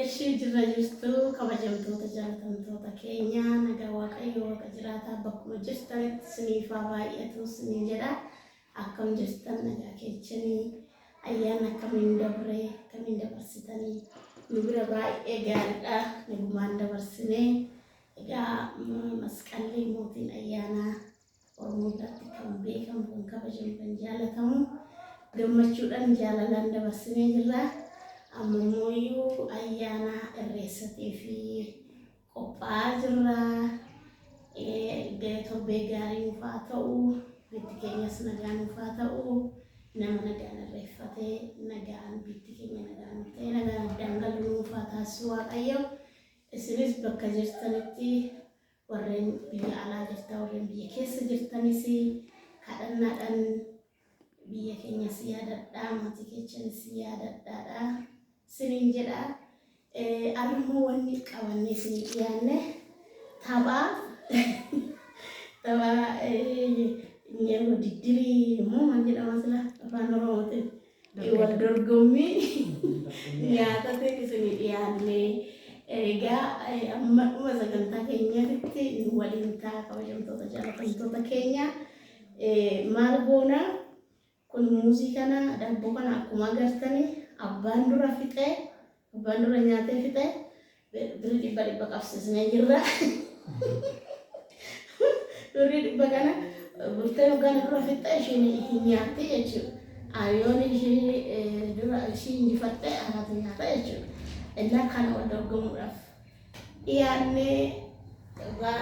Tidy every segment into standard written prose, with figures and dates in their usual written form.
Ishee jirra jirtu kabajamtoota jaallatamtoota keenya nagaa waaqayyoo waaqa jiraataa bakkuma jirtanitti siniifaa baay'atu siniin jedha akkam jirtan nagaa keechanii ayyaana akkamiin dabree akkamiin dabarsitanii nu bira baay'ee gaariidha nagumaan dabarsinee egaa masqalli mootiin ayyaana Oromoo biratti kan beekamu kan kabajamu kan jaallatamu gammachuudhaan jaalalaan dabarsinee jirra. Ammoo ayyaana irreessatee fi qophaa'aa jirra. Torbee gaarii nuuf haa ta'u, bitti keenyas nagaa nuuf haa ta'u, nama nagaan irreeffatee nagaan bitti keenya nagaan ta'e nagaan addaan galu nuuf haa taasisu Waaqayyo. Isinis bakka jirtanitti warreen biyya alaa jirtan warreen biyya keessa jirtanis kadhannaadhaan biyya keenyas yaadadhaa maatii keessanis yaadadhaadha. Sinin jedha armoo wanni qabanne sinin dhiyaanne taphaa nyaanni diddirii immoo maal jedhama sila afaan Oromootiin wal dorgommii nyaata ta'e sinin dhiyaanne egaa amma dhuma sagantaa keenyatti nu waliin ta'a kabajamtoota jaallatamtoota keenya maal goona kun muuziqaa daabboo kana akkuma agartanii abbaan dura fixee abbaan dura nyaatee fixee birrii dhibba qabsiisnee jirra. Birrii dhibba kana bultee hoggaan dura fixee isheen nyaattee jechuudha. Ayyoon ishee dura ishee injifattee haati nyaata jechuudha. Illaa kana wal dorgomuudhaaf dhiyaannee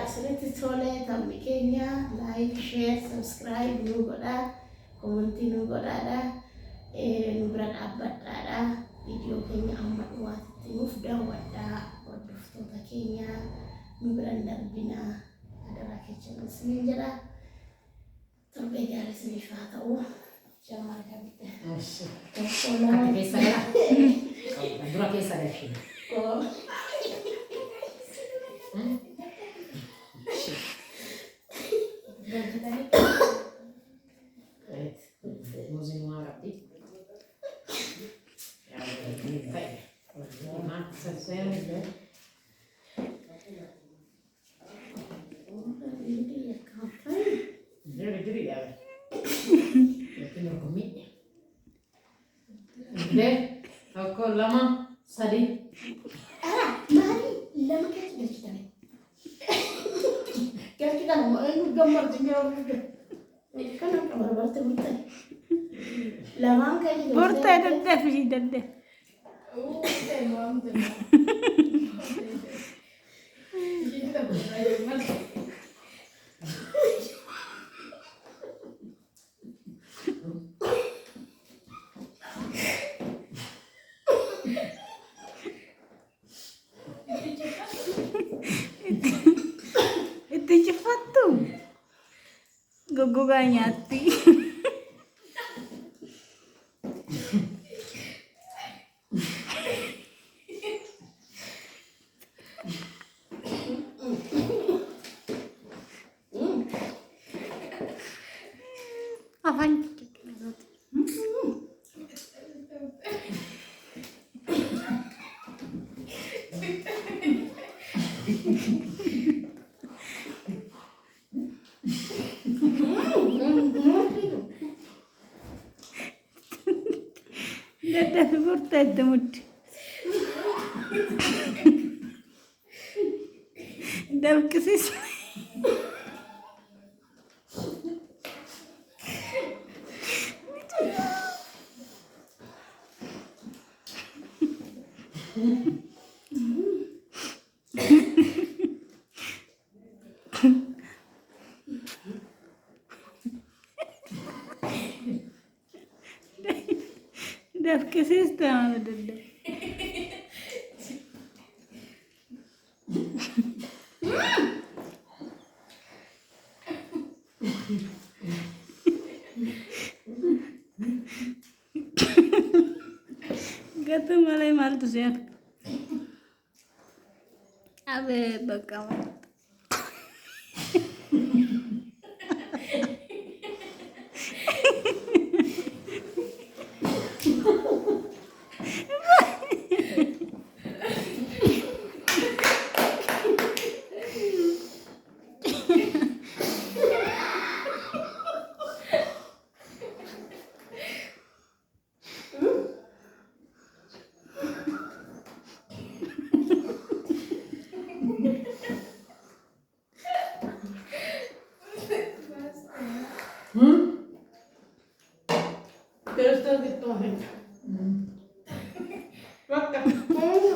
isinitti tolee taphni keenya like share subscribe nu godhaa commentii nu godhaadha. Nu bira dhaabbadhaadha viidiyoo keenya amma dhumaatti nuuf daawwadhaa hordoftoota keenya nu bira darbinaa adaraa keenya isiniin jedha torbee gaarii isiniif haa ta'u jamaa argamte. Akka keessa gara dura keessa galchina. Muuziin waa rabbi. Tokko lama sadii. Maali lama keessa galchitame. Galchi kana gammaddu nyaatu. Kan akka barbarte murtee. Lamaan keessa Murtee daddafi daddafi. Itti cifattu goggogaa nyaatti. Afaan daddafi murtee itti muddi. Dabqisiis. Dabqisiis ta'aa daddafi. Gatu malah mal tuh sih. Abe bakal.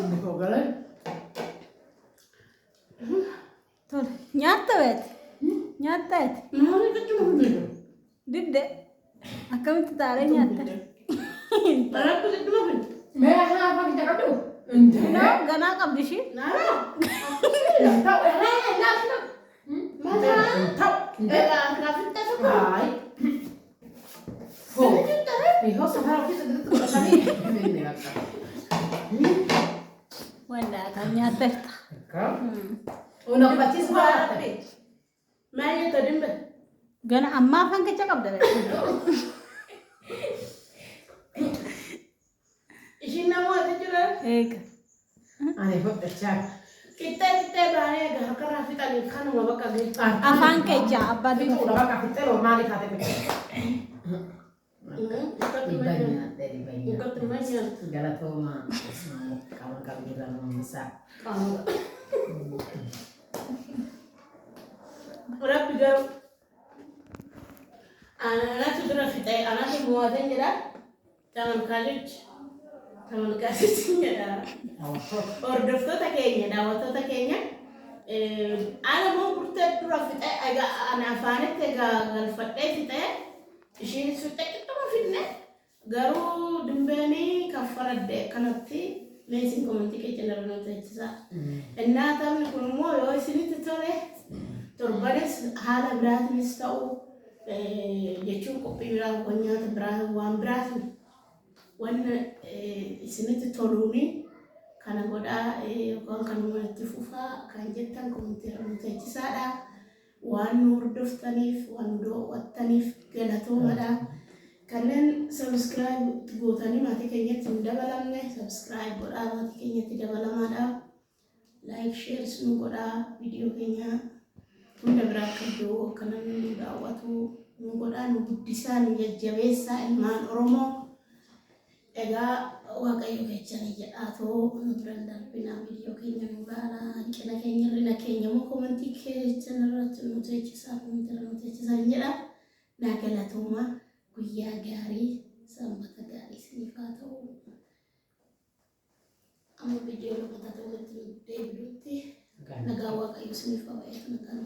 Ini kok galan? Tol. Nyaata beet. Nyaata beet. Maali ka cuma begitu. Didde. Akkamitti taaree nyaatta? Malah aku cuma begitu. Meh apa kita kadu? Ente. Noo ganaa qabdi ishii. Nah, Tahu enak. mana? Tahu. Grafik tak suka. Hai. Oh. Iho sekarang kita itu kami. Ini apa? Wanda kan nyaateerta. Kau? Unak bacis banget. Mana tadi mbak? Gana ammaa afaan kecha qabda beet. Isin nama ada juga. Eega. Ani kok pecah. Kita bahaya gak grafik tadi kan mau bakal gitu. Afaan kecha abbaa Itu didde. udah bakal kita lo mali kate pecah. Bukan Ribanya dari banyak. Bukan temannya. Segala tuh mah kawan-kawan bilang bisa. Kalau udah biar anak itu sudah kita anak itu mau ada nyerah jangan kasih nyerah order tuh tak kayaknya dawat tuh tak kayaknya anak mau bertet profit agak anak fanet agak galfat kita sih sudah kita mau fitnah garu dembani kafarat deh kanati mesin komentik channel nanti cisa enna tamni kulmo yo sini tutore torbares hala berat mistau jechuun qophii biraa waan nyaata biraa waan biraaf waan isinitti toluuni kana godhaa yookaan kanuma itti fufaa kan jettan murteessisaadha waan nu hordoftaniif waan nu daawwattaniif galatoomadha kanneen subscribe gootanii maatii keenyatti hin dabalamne subscribe godhaa maatii keenyatti dabalamaadha like share nu godhaa viidiyoo keenya hunda biraa akka iddoo kanan nu daawwatu nu godhaa nu guddisaa nu jajjabeessaa ilmaan Oromoo egaa waaqayyo keechanii jedhaatoo nu biraan darbinaa viidiyoo keenya nu ilaalaa hanqina keenya rina keenya moo komentii keechan irratti nu teechisaa jedha naa galatooma guyyaa gaarii sanbata gaarii isiniif haa ta'u amma viidiyoo lammata ta'utti deebi'utti nagaa waaqayyo isiniif haa baay'atu nagaan